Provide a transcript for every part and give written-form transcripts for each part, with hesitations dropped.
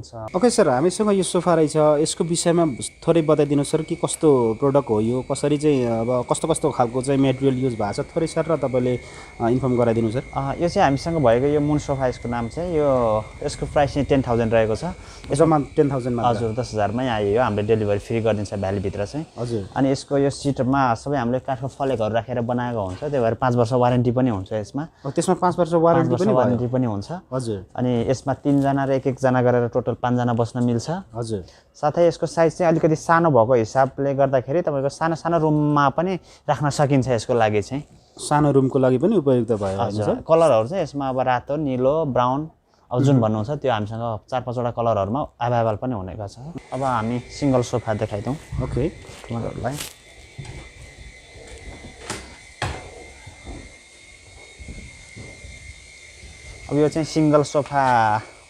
हुन्छ। Okay sir, हामीसँग यो सोफा रहेछ, यसको विषयमा थोरै बताइदिनु सर कि कस्तो प्रोडक्ट हो यो, कसरी चाहिँ अब कस्तो कस्तो खालको चाहिँ मेटेरियल युज भएको छ थोरै सर, र तपाईँले इन्फर्म गराइदिनु सर। यो चाहिँ हामीसँग भएको यो मुन सोफा, यसको नाम चाहिँ यसको प्राइस चाहिँ 10,000 रहेको छ। जम्मा 10,000 मा? हजुर 10,000 मै आयो यो। हामीले डेलिभरी फ्री गरिदिन्छ भ्यालीभित्र चाहिँ। हजुर। अनि यसको यो सिटमा सबै हामीले काठको फलेकहरू राखेर बनाएको हुन्छ, त्यही भएर 5 वर्ष वारेन्टी पनि हुन्छ यसमा। त्यसमा 5 वर्ष वारेन्टी पनि हुन्छ। हजुर। अनि यसमा 3 जना र 1-1 जना गरेर टोटल 5 जना बस्न मिल्छ। हजुर। साथै यसको साइज चाहिँ अलिकति सानो भएको हिसाबले गर्दाखेरि तपाईँको सानो सानो रुममा पनि राख्न सकिन्छ। यसको लागि चाहिँ सानो रुमको लागि पनि उपयुक्त भयो। हजुर। कलरहरू चाहिँ यसमा अब रातो, निलो, ब्राउन, अब जुन भन्नुहुन्छ त्यो हामीसँग 4-5 वटा कलरहरूमा अभाइलेबल पनि हुने गर्छ। अब हामी सिंगल सोफा देखाइदिउँ। ओके। तपाईँहरूलाई अब यो चाहिँ सिंगल सोफा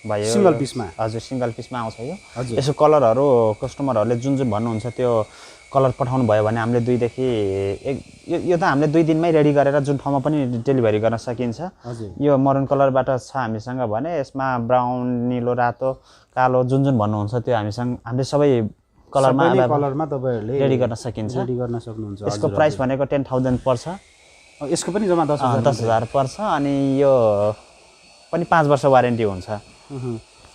भयो। सिंगल पिसमा? हजुर, सिंगल पिसमा आउँछ यो। हजुर। यसको कलरहरू कस्टमरहरूले जुन जुन भन्नुहुन्छ त्यो कलर पठाउनु भयो भने हामीले 2 देखि 1 यो त हामीले 2 दिनमै रेडी गरेर जुन ठाउँमा पनि डेलिभरी गर्न सकिन्छ। हजुर। यो मरुन कलरबाट छ हामीसँग भने यसमा ब्राउन, निलो, रातो, कालो जुन जुन भन्नुहुन्छ त्यो हामीले सबै कलरमा तपाईहरुले रेडी गर्न सकिन्छ। रेडी गर्न सक्नुहुन्छ। यसको प्राइस भनेको 10,000 पर्छ। यसको पनि जम्मा 10,000 पर्छ। अनि यो पनि 5 वर्ष वारेन्टी हुन्छ।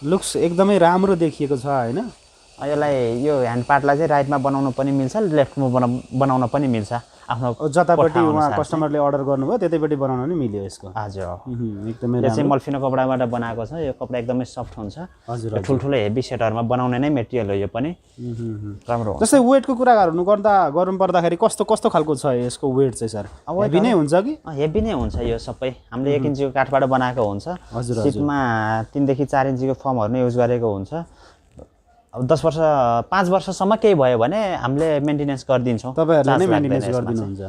लुक्स एकदमै राम्रो देखिएको छ हैन? यसलाई यो ह्यान्ड पार्टलाई चाहिँ राइटमा बनाउन पनि मिल्छ, लेफ्टमा बनाउन पनि मिल्छ। आफ्नो जतापट्टि उहाँ कस्टमरले अर्डर गर्नुभयो त्यतैपट्टि बनाउन नि मिल्यो यसको। हजुर। एकदमै यो चाहिँ मल्फिनो कपडाबाट बनाएको छ। यो कपडा एकदमै सफ्ट हुन्छ। हजुर। ठुल्ठुलो हेभी सेटहरुमा बनाउने नै मेटेरियल हो यो पनि। राम्रो हुन्छ। जस्तै वेटको कुरा गर्नु पर्दाखेरि कस्तो कस्तो खालको छ यसको वेट चाहिँ सर? हेभी नै हुन्छ कि? हेभी नै हुन्छ यो सबै। हामीले 1 इन्चीको काठबाट बनाएको हुन्छ। हजुर। सिटमा 3 देखि 4 इन्चीको फर्महरु नै युज गरेको हुन्छ। अब 5 वर्षसम्म केही भयो भने हामीले मेन्टेनेन्स गरिदिन्छौँ। तपाईहरुले नै मेन्टेनेन्स गरिदिनुहुन्छ।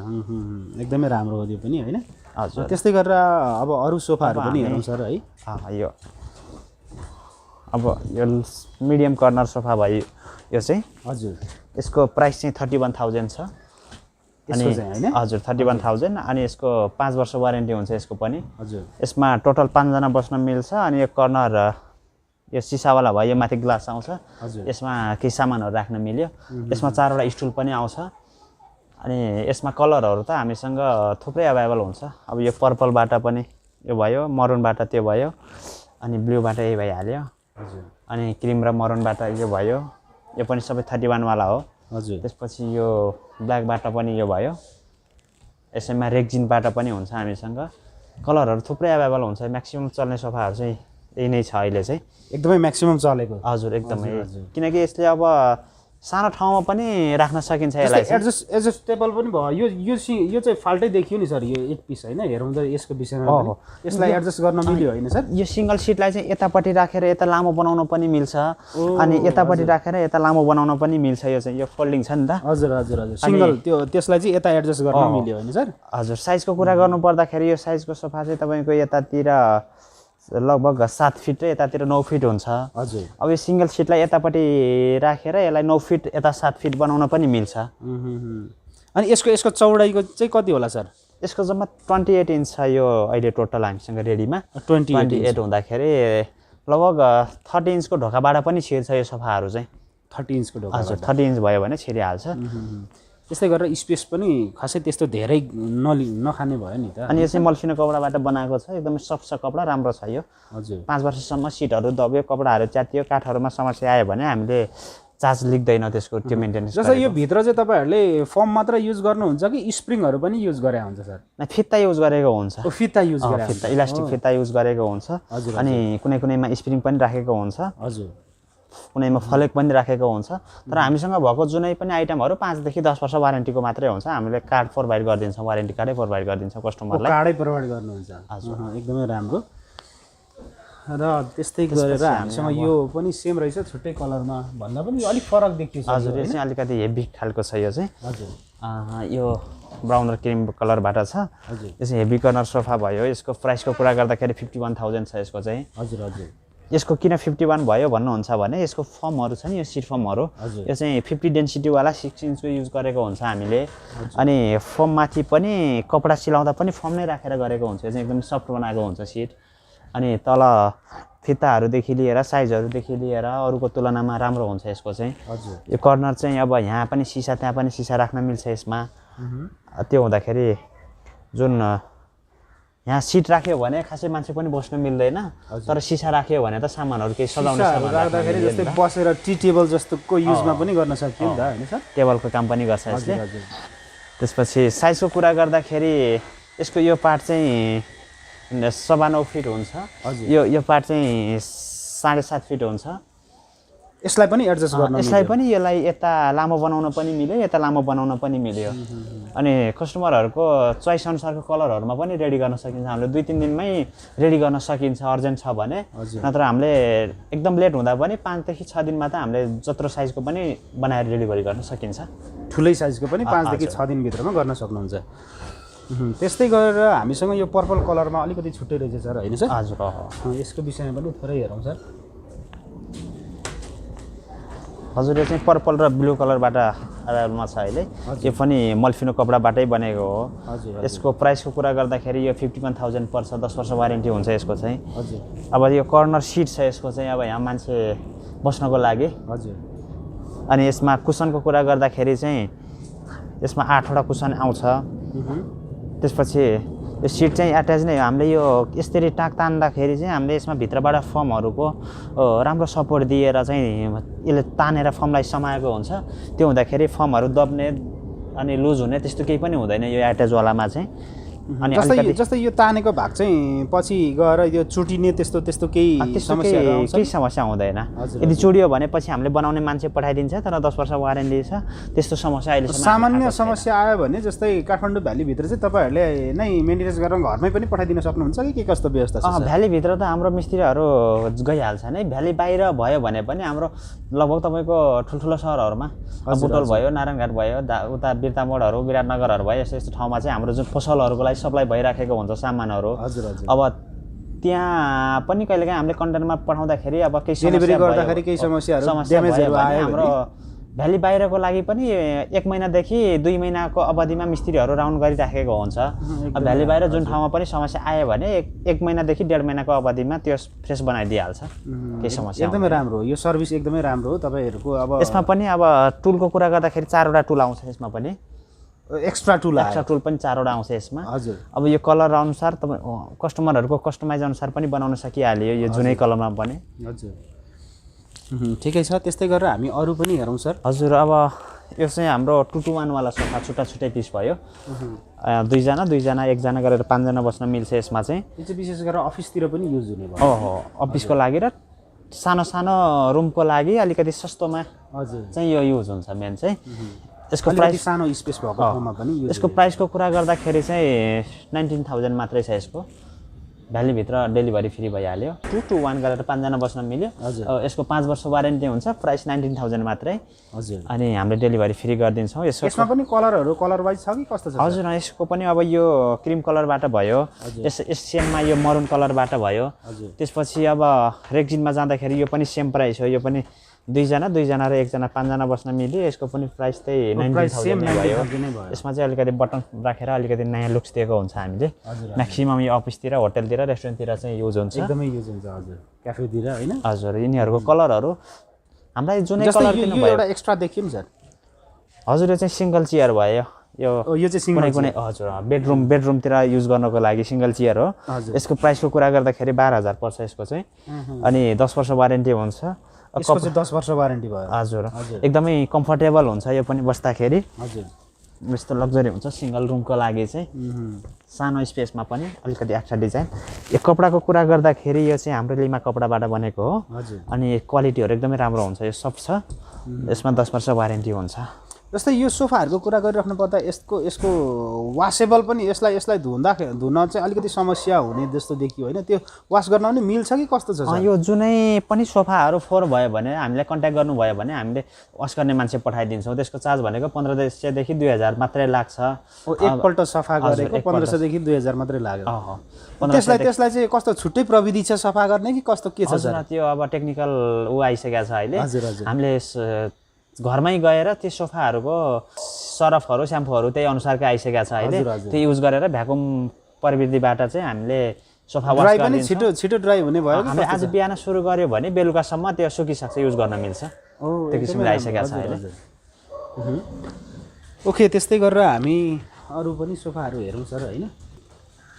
एकदमै राम्रो हो यो पनि हैन? हजुर। त्यस्तै गरेर अब अरु सोफाहरु पनि हेरौँ सर है। यो अब यो मिडियम कर्नर सोफा भयो यो चाहिँ। हजुर। यसको प्राइस चाहिँ 31,000 छ। यसको चाहिँ हैन? हजुर 31,000। अनि यसको 5 वर्ष वारेन्टी हुन्छ यसको पनि। हजुर। यसमा टोटल 5 जना बस्न मिल्छ। अनि यो कर्नर यो सिसावाला भयो, यो माथि ग्लास आउँछ। यसमा केही सामानहरू राख्न मिल्यो। यसमा 4 वटा स्टुल पनि आउँछ। अनि यसमा कलरहरू त हामीसँग थुप्रै अभाइलेबल हुन्छ। अब यो पर्पलबाट पनि यो भयो, मरुनबाट त्यो भयो, अनि ब्लूबाट यही भइहाल्यो। हजुर। अनि क्रिम र मरुनबाट यो भयो। यो पनि सबै 31 वाला हो। हजुर। त्यसपछि यो ब्ल्याकबाट पनि यो भयो। यसैमा रेक्जिनबाट पनि हुन्छ हामीसँग। कलरहरू थुप्रै अभाइलेबल हुन्छ। म्याक्सिमम चल्ने सोफाहरू चाहिँ यही नै छ अहिले चाहिँ। एकदमै म्याक्सिमम चलेको। हजुर एकदमै। किनकि यसले अब सानो ठाउँमा पनि राख्न सकिन्छ यसलाई। एडजस्टेबल पनि भयो। यो चाहिँ फाल्टै देखियो नि सर, यो एक पिस हैन? हेरौँ त यसको विषयमा पनि। यसलाई एडजस्ट गर्न मिल्यो हैन सर? यो सिंगल सिटलाई चाहिँ यतापट्टि राखेर यता लामो बनाउन पनि मिल्छ। अनि यतापट्टि राखेर यता लामो बनाउन पनि मिल्छ। यो चाहिँ यो फोल्डिङ छ नि त। हजुर हजुर हजुर। सिंगल त्यसलाई चाहिँ यता एडजस्ट गर्न मिल्यो हैन सर? हजुर। साइजको कुरा गर्नु पर्दाखेरि यो साइजको सोफा चाहिँ तपाईको यतातिर लगभग 7 फिट र यतातिर 9 फिट हुन्छ। हजुर। अब यो सिंगल सिटलाई यतापट्टि राखेर यसलाई 9 फिट यता 7 फिट बनाउन पनि मिल्छ। अनि यसको चौडाइको चाहिँ कति होला सर? यसको जम्मा 28 इन्च छ यो अहिले टोटल हामीसँग रेडीमा। 28 हुँदाखेरि लगभग 30 इन्चको ढोकाबाट पनि छिर्छ यो सोफाहरू चाहिँ। 30 इन्चको ढोका? हजुर 30 इन्च भयो भने छिरिहाल्छ। त्यस्तै गरेर स्पेस पनि खासै त्यस्तो धेरै नखाने भयो नि त। अनि यो चाहिँ मल्फिनो कपडाबाट बनाएको छ। एकदमै सफ्ट छ कपडा, राम्रो छ यो। हजुर। 5 वर्षसम्म सिटहरू दब्यो, कपडाहरू च्यातियो, काठहरूमा समस्या आयो भने हामीले चार्ज लिँदैन त्यसको त्यो मेन्टेनेन्स। जस्तै यो भित्र चाहिँ तपाईहरुले फर्म मात्र युज गर्नुहुन्छ कि स्प्रिङहरु पनि युज गरे हुन्छ सर? फित्ता युज गरेको हुन्छ। फित्ता युज गरे हुन्छ। फित्ता इलास्टिक फित्ता युज गरेको हुन्छ। अनि कुनैमा स्प्रिङ पनि राखेको हुन्छ। हजुर। कुनैमा फलेक पनि राखेको हुन्छ। तर हामीसँग भएको जुनै पनि आइटमहरू 5 देखि 10 वर्ष वारेन्टीको मात्रै हुन्छ। हामीले कार्ड प्रोभाइड गरिदिन्छौँ, वारेन्टी कार्डै प्रोभाइड गरिदिन्छौँ कस्टमरलाई। कार्डै प्रोभाइड गर्नुहुन्छ? हजुर। एकदमै राम्रो। र त्यस्तै गरेर हामीसँग यो पनि सेम रहेछ, छुट्टै कलरमा भन्दा पनि अलिक फरक देखिन्छ। हजुर। यो चाहिँ अलिकति हेभी खालको छ यो चाहिँ। हजुर। यो ब्राउन र क्रिम कलरबाट छ। हजुर। यो चाहिँ हेभी कर्नर सोफा भयो। यसको प्राइसको कुरा गर्दाखेरि 51,000 छ यसको चाहिँ। हजुर हजुर। यसको किन 51 भयो भन्नुहुन्छ भने यसको फर्महरू छ नि, यो सिट फर्महरू यो चाहिँ 50 डेन्सिटीवाला 6 इन्चको युज गरेको हुन्छ हामीले। अनि फर्ममाथि पनि कपडा सिलाउँदा पनि फर्म नै राखेर गरेको हुन्छ। यो चाहिँ एकदम सफ्ट बनाएको हुन्छ सिट। अनि तल फिताहरूदेखि लिएर साइजहरूदेखि लिएर अरूको तुलनामा राम्रो हुन्छ यसको चाहिँ। हजुर यो कर्नर चाहिँ अब यहाँ पनि सिसा त्यहाँ पनि सिसा राख्न मिल्छ यसमा। त्यो हुँदाखेरि जुन यहाँ सिट राख्यो भने खासै मान्छे पनि बस्न मिल्दैन, तर सिसा राख्यो भने त सामानहरू केही सजाउने सामान राख्दाखेरि जस्तै बसेर टी टेबल जस्तोको युजमा पनि गर्न सकियो नि त हैन सर? टेबलको काम पनि गर्छ यसले। त्यसपछि साइजको कुरा गर्दाखेरि यसको यो पार्ट चाहिँ 9.25 फिट हुन्छ। यो पार्ट चाहिँ 7.5 फिट हुन्छ। यसलाई पनि एडजस्ट गर्न यसलाई पनि यसलाई यता लामो बनाउन पनि मिल्यो, यता लामो बनाउन पनि मिल्यो। अनि कस्टमरहरूको चोइस अनुसारको कलरहरूमा पनि रेडी गर्न सकिन्छ। हामीले 2-3 दिनमै रेडी गर्न सकिन्छ अर्जेन्ट छ भने। नत्र हामीले एकदम लेट हुँदा पनि 5 देखि 6 दिनमा त हामीले जत्रो साइजको पनि बनाएर डेलिभरी गर्न सकिन्छ। ठुलै साइजको पनि 5 देखि 6 दिन भित्रमा गर्न सक्नुहुन्छ। त्यस्तै गरेर हामीसँग यो पर्पल कलरमा अलिकति छुट्टै रहेछ सर हैन सर? हजुर यसको विषयमा पनि थोरै हेरौँ सर। हजुर यो चाहिँ पर्पल र ब्लू कलरबाट अराइभलमा छ अहिले। यो पनि मल्फिनो कपडाबाटै बनेको हो। यसको प्राइसको कुरा गर्दाखेरि यो 51,000 पर्छ। 10 वर्ष वारेन्टी हुन्छ यसको चाहिँ। अब यो कर्नर सिट छ यसको चाहिँ, अब यहाँ मान्छे बस्नको लागि। अनि यसमा कुसनको कुरा गर्दाखेरि चाहिँ यसमा 8वटा कुसन आउँछ। त्यसपछि यो सिट चाहिँ एट्याच नै हो। हामीले यो यसरी तान्दाखेरि चाहिँ हामीले यसमा भित्रबाट फर्महरूको राम्रो सपोर्ट दिएर चाहिँ यसले तानेर फर्मलाई समाएको हुन्छ। त्यो हुँदाखेरि फर्महरू दब्ने अनि लुज हुने त्यस्तो केही पनि हुँदैन यो एट्याचवालामा चाहिँ। अनि जस्तै यो तानेको भाग चाहिँ पछि गएर यो चुटिने त्यस्तो केही समस्या हुँदैन। यदि चुडियो भने पछि हामीले बनाउने मान्छे पठाइदिन्छ, तर 10 वर्ष वारेन्टी छ। त्यस्तो समस्या अहिलेसम्म सामान्य समस्या आयो भने जस्तै काठमाडौँ भ्यालीभित्र चाहिँ तपाईँहरूले नै मेन्टेनेन्स गरेर घरमै पनि पठाइदिन सक्नुहुन्छ कि के कस्तो व्यवस्था छ? भ्यालीभित्र त हाम्रो मिस्त्रीहरू गइहाल्छ नै। भ्याली बाहिर भयो भने पनि हाम्रो लगभग तपाईँको ठुल्ठुलो सहरहरूमा बुटोल भयो, नारायणघाट भयो, उता बिर्तामोडहरू, विराटनगरहरू भयो, यस्तो ठाउँमा चाहिँ हाम्रो जुन पसलहरूको लागि सप्लाई भइराखेको हुन्छ सामानहरू। अब त्यहाँ पनि कहिलेकाहीँ हामीले कन्टेनरमा पठाउँदाखेरि अब केही डेलिभरी गर्दाखेरि केही समस्याहरू ड्यामेजहरू आयो हाम्रो भ्याली बाहिरको लागि पनि 1 महिनादेखि 2 महिनाको अवधिमा मिस्त्रीहरू राउन्ड गरिराखेको हुन्छ। अब भ्याली बाहिर जुन ठाउँमा पनि समस्या आयो भने 1 महिनादेखि 1.5 महिनाको अवधिमा त्यो फ्रेस बनाइदिइहाल्छ। केही समस्या एकदमै राम्रो हो, यो सर्भिस एकदमै राम्रो हो तपाईँहरूको। अब यसमा पनि अब टुलको कुरा गर्दाखेरि 4वटा टुल आउँछ यसमा पनि। एक्स्ट्रा टुल पनि 4वटा आउँछ यसमा। हजुर अब यो कलर अनुसार तपाईँ कस्टमरहरूको कस्टमाइज अनुसार पनि बनाउन सकिहाल्यो यो जुनै कलरमा पनि। हजुर ठिकै छ। त्यस्तै गरेर हामी अरू पनि हेरौँ सर। हजुर अब यो चाहिँ हाम्रो 2-to-1 वाला सोफा छुट्टै पिस भयो। 2जना 1जना गरेर 5जना बस्न मिल्छ यसमा चाहिँ। यो चाहिँ विशेष गरेर अफिसतिर पनि युज हुने भयो। अफिसको लागि र सानो रुमको लागि अलिकति सस्तोमा चाहिँ यो युज हुन्छ मेन चाहिँ। यसको प्राइस सानो स्पेस भएको ठाउँमा पनि यसको प्राइसको कुरा गर्दाखेरि चाहिँ 19,000 मात्रै छ यसको। भ्यालीभित्र डेलिभरी फ्री भइहाल्यो। 2-to-1 गरेर 5जना बस्न मिल्यो। यसको 5 वर्ष वारेन्टी हुन्छ। प्राइस 19,000 मात्रै। अनि हामीले डेलिभरी फ्री गरिदिन्छौँ। यसमा पनि कलर वाइज छ कि कस्तो छ? हजुर यसको पनि अब यो क्रिम कलरबाट भयो, सेममा यो मरुन कलरबाट भयो। त्यसपछि अब रेक्जिनमा जाँदाखेरि यो पनि सेम प्राइस हो। यो पनि 2जना र 1जना 5जना बस्न मिल्यो। यसको पनि प्राइस चाहिँ 19,000 नै भयो। यसमा चाहिँ अलिकति बटन राखेर अलिकति नयाँ लुक्स दिएको हुन्छ हामीले। म्याक्सिमम यो अफिसतिर, होटलतिर, रेस्टुरेन्टतिर चाहिँ युज हुन्छ। एकदमै युज हुन्छ। हजुर क्याफेतिर हैन? हजुर यिनीहरूको कलरहरू हामीलाई जुनै कलर किन्नु भयो। एउटा एक्स्ट्रा देखियो नि सर। हजुर यो चाहिँ सिंगल चेयर भयो। यो चाहिँ कुनै हजुर बेडरुमतिर युज गर्नको लागि सिंगल चेयर हो। यसको प्राइसको कुरा गर्दाखेरि 12,000 पर्छ यसको चाहिँ। अनि 10 वर्ष वारेन्टी हुन्छ। यसको चाहिँ 10 वर्ष वारेन्टी भयो। हजुर एकदमै कम्फर्टेबल हुन्छ यो पनि बस्दाखेरि। हजुर यस्तो लग्जरी हुन्छ सिंगल रुमको लागि चाहिँ। सानो स्पेसमा पनि अलिकति एक्स्ट्रा डिजाइन। यो कपडाको कुरा गर्दाखेरि यो चाहिँ हाम्रो लिमा कपडाबाट बनेको हो। अनि क्वालिटीहरू एकदमै राम्रो हुन्छ। यो सफ्ट छ। यसमा 10 वर्ष वारेन्टी हुन्छ। जस्तै यो सोफाहरूको कुरा गरिराख्नु पर्दा यसको वासेबल पनि यसलाई धुन चाहिँ अलिकति समस्या हुने जस्तो देखियो होइन? त्यो वास गर्न पनि मिल्छ कि कस्तो छ? यो जुनै पनि सोफाहरू 4 भयो भने हामीलाई कन्ट्याक्ट गर्नुभयो भने हामीले वास गर्ने मान्छे पठाइदिन्छौँ। त्यसको चार्ज भनेको 1,500 देखि 2,000 मात्रै लाग्छ। एकपल्ट सफा गरेको 1,500 देखि 2,000 मात्रै लाग्यो। त्यसलाई चाहिँ कस्तो छुट्टै प्रविधि छ सफा गर्ने कि कस्तो के छ? त्यो अब टेक्निकल आइसकेको छ अहिले। हामीले घरमै गएर त्यो सोफाहरूको सरफहरू स्याम्पूहरू त्यही अनुसारकै आइसकेको छ अहिले। त्यो युज गरेर भ्याकुम प्रविधिबाट चाहिँ हामीले सोफा वास ड्राई पनि गरिदिन्छौँ छिटो ड्राई हुने भयो हामीले आज बिहान सुरु गर्यो भने बेलुकासम्म त्यो सुकिसक्छ युज गर्न मिल्छ त्यो किसिमले आइसकेको छ अहिले ओके त्यस्तै गरेर हामी अरू पनि सोफाहरू हेरौँ सर होइन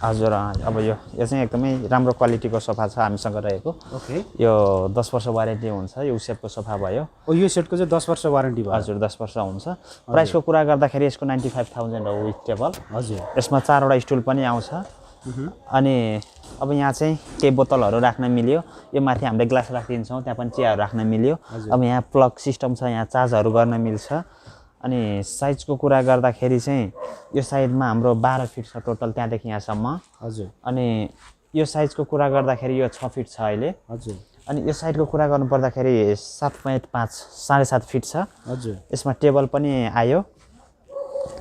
हजुर अब यो चाहिँ एकदमै राम्रो क्वालिटीको सोफा छ हामीसँग रहेको ओके यो 10 वर्ष वारेन्टी हुन्छ यो सेटको सोफा भयो यो सेटको चाहिँ 10 वर्ष वारेन्टी भयो हजुर 10 वर्ष हुन्छ प्राइसको कुरा गर्दाखेरि यसको 95,000 हो विथ टेबल हजुर यसमा 4वटा स्टुल पनि आउँछ अनि अब यहाँ चाहिँ केही बोतलहरू राख्न मिल्यो यो माथि हामीले ग्लास राखिदिन्छौँ त्यहाँ पनि चियाहरू राख्न मिल्यो अब यहाँ प्लग सिस्टम छ यहाँ चार्जहरू गर्न मिल्छ अनि साइजको कुरा गर्दाखेरि चाहिँ यो साइडमा हाम्रो 12 फिट छ टोटल त्यहाँदेखि यहाँसम्म हजुर अनि यो साइजको कुरा गर्दाखेरि यो 6 फिट छ अहिले हजुर अनि यो साइडको कुरा गर्नुपर्दाखेरि 7.5 7.5 फिट छ हजुर यसमा टेबल पनि आयो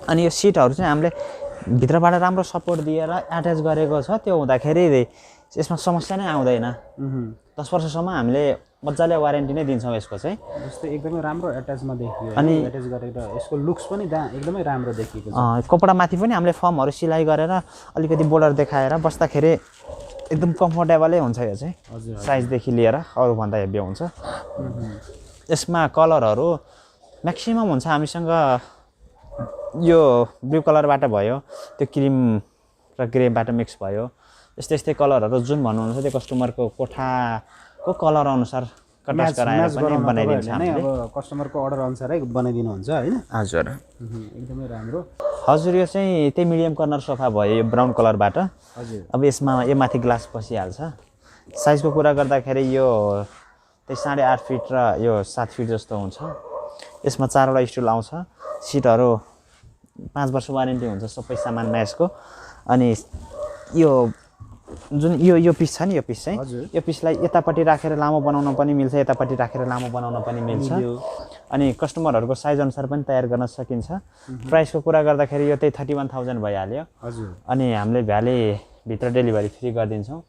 अनि यो सिटहरू चाहिँ हामीले भित्रबाट राम्रो सपोर्ट दिएर एट्याच गरेको छ त्यो हुँदाखेरि यसमा समस्या नै आउँदैन 10 वर्षसम्म हामीले मजाले वारेन्टी नै दिन्छौँ यसको चाहिँ जस्तै एकदमै राम्रो एट्याचमा देखियो अनि एट्याच गरेर यसको लुक्स पनि एकदमै राम्रो देखिएको छ कपडामाथि पनि हामीले फर्महरू सिलाइ गरेर अलिकति बोर्डर देखाएर बस्दाखेरि एकदम कम्फोर्टेबलै हुन्छ यो चाहिँ साइजदेखि लिएर अरूभन्दा हेभी हुन्छ यसमा कलरहरू म्याक्सिमम हुन्छ हामीसँग यो ब्लू कलरबाट भयो त्यो क्रिम र ग्रेबाट मिक्स भयो यस्तै कलरहरू जुन भन्नुहुन्छ त्यो कस्टमरको कोठाको कलर अनुसार कटास गराएर पनि बनाइदिन्छ हामीले अब कस्टमरको अर्डर अनुसारै बनाइदिनुहुन्छ हैन हजुर एकदमै राम्रो हजुर यो चाहिँ त्यही मिडियम कर्नर सोफा भयो यो ब्राउन कलरबाट हजुर अब यसमा यो माथि ग्लास पसिहाल्छ साइजको कुरा गर्दाखेरि यो त्यही 8.5 फिट र यो 7 फिट जस्तो हुन्छ यसमा 4वटा स्टुल आउँछ सिटहरू 5 वर्ष वारेन्टी हुन्छ सबै सामानमा यसको अनि यो जुन यो पिस छ नि यो पिस चाहिँ यो पिसलाई यतापट्टि राखेर लामो बनाउन पनि मिल्छ यतापट्टि राखेर लामो बनाउन पनि मिल्छ अनि कस्टमरहरूको साइज अनुसार पनि तयार गर्न सकिन्छ प्राइसको कुरा गर्दाखेरि यो त्यही 31,000 भइहाल्यो हजुर अनि हामीले भ्याली भित्र डेलिभरी फ्री गरिदिन्छौँ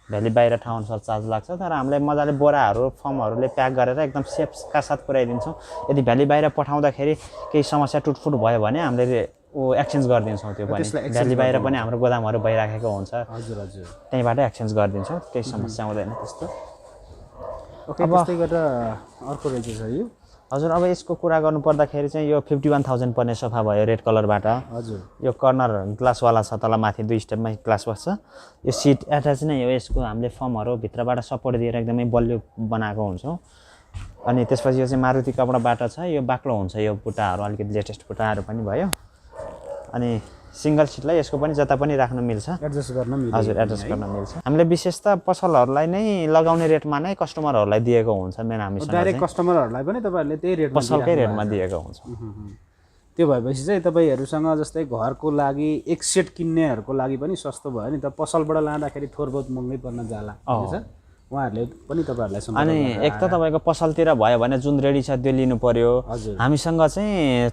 भ्याली बाहिर ठाउँ अनुसार चार्ज लाग्छ तर हामीले मजाले बोराहरू फर्महरूले प्याक गरेर एकदम सेफका साथ पुर्याइदिन्छौँ यदि भ्याली बाहिर पठाउँदाखेरि केही समस्या टुटफुट भयो भने हामीले एक्सचेन्ज गरिदिन्छौँ त्यो पनि भ्याली बाहिर पनि हाम्रो गोदामहरू भइराखेको हुन्छ हजुर हजुर त्यहीँबाट एक्सचेन्ज गरिदिन्छौँ केही समस्या आउँदैन त्यस्तो ओके त्यस्तै गरेर अर्को रहेछ सर यो हजुर अब यसको कुरा गर्नुपर्दाखेरि चाहिँ यो 51,000 पर्ने सोफा भयो रेड कलरबाट हजुर यो कर्नर ग्लासवाला छ तल माथि 2 स्टेपमा ग्लास बस्छ यो सिट एट्याच नै हो यसको हामीले फर्महरू भित्रबाट सपोर्ट दिएर एकदमै बलियो बनाएको हुन्छौँ अनि त्यसपछि यो चाहिँ मारुति कपडाबाट छ यो बाक्लो हुन्छ यो बुट्टाहरू अलिकति लेटेस्ट बुट्टाहरू पनि भयो अनि सिंगल सिटलाई यसको पनि जता पनि राख्न मिल्छ एडजस्ट गर्न मिल्छ हजुर एडजस्ट गर्न मिल्छ हामीले विशेष त पसलहरूलाई नै लगाउने रेटमा नै कस्टमरहरूलाई दिएको हुन्छ मेन हामीसँग डाइरेक्ट कस्टमरहरूलाई पनि तपाईहरुले त्यही रेटमा पसलकै रेटमा दिएको हुन्छ त्यो भएपछि चाहिँ तपाईहरुसँग जस्तै घरको लागि एक सेट किन्नेहरुको लागि पनि सस्तो भयो नि त पसलबाट लाँदाखेरि थोर बहुत महँगै पर्न जाला हैन सर उहाँहरुले पनि तपाईहरुलाई सम्पर्क अनि एक त तपाईको पसलतिर भयो भने जुन रेडी छ त्यो लिनु पर्यो हामीसँग चाहिँ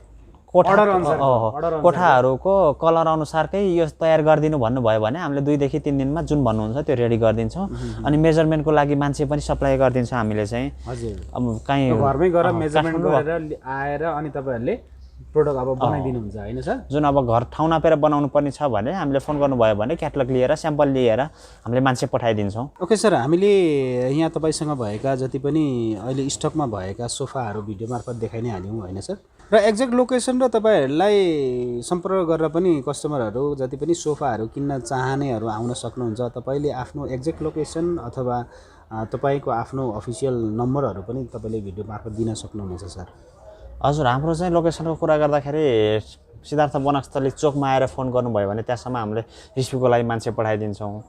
कोठाहरूको कलर अनुसारकै यो तयार गरिदिनु भन्नुभयो भने हामीले 2 देखि 3 दिनमा जुन भन्नुहुन्छ त्यो रेडी गरिदिन्छौँ अनि मेजरमेन्टको लागि मान्छे पनि सप्लाई गरिदिन्छौँ हामीले चाहिँ हजुर अब कहीँ घरमै गएर मेजरमेन्ट गरेर आएर अनि तपाईहरुले प्रोडक्ट अब बनाइदिनुहुन्छ हैन सर जुन अब घर ठाउँ नापेर बनाउनु पर्ने छ भने हामीले फोन गर्नुभयो भने क्याटलग लिएर स्याम्पल लिएर हामीले मान्छे पठाइदिन्छौँ ओके सर हामीले यहाँ तपाईसँग भएका जति पनि अहिले स्टकमा भएका सोफाहरू भिडियो मार्फत देखाइ नै हाल्यौँ हैन सर र एक्ज्याक्ट लोकेसन र तपाईहरुलाई सम्पर्क गरेर पनि कस्टमरहरू जति पनि सोफाहरू किन्न चाहनेहरू आउन सक्नुहुन्छ तपाईले आफ्नो एक्ज्याक्ट लोकेसन अथवा तपाईको आफ्नो अफिसियल नम्बरहरू पनि तपाईले भिडियो मार्फत दिन सक्नुहुनेछ सर हजुर हाम्रो चाहिँ लोकेसनको कुरा गर्दाखेरि सिद्धार्थ वनस्थली चोकमा आएर फोन गर्नुभयो भने त्यहाँसम्म हामीले रिसिभको लागि मान्छे पठाइदिन्छौँ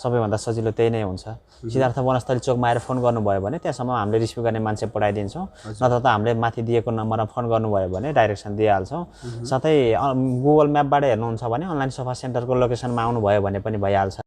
सबैभन्दा सजिलो त्यही नै हुन्छ सिद्धार्थ वनस्थली चोकमा आएर फोन गर्नुभयो भने त्यहाँसम्म हामीले रिसिभ गर्ने मान्छे पठाइदिन्छौँ नत्र त हामीले माथि दिएको नम्बरमा फोन गर्नुभयो भने डाइरेक्सन दिइहाल्छौँ साथै गुगल म्यापबाट हेर्नुहुन्छ भने अनलाइन सोफा सेन्टरको लोकेसनमा आउनुभयो भने पनि भइहाल्छ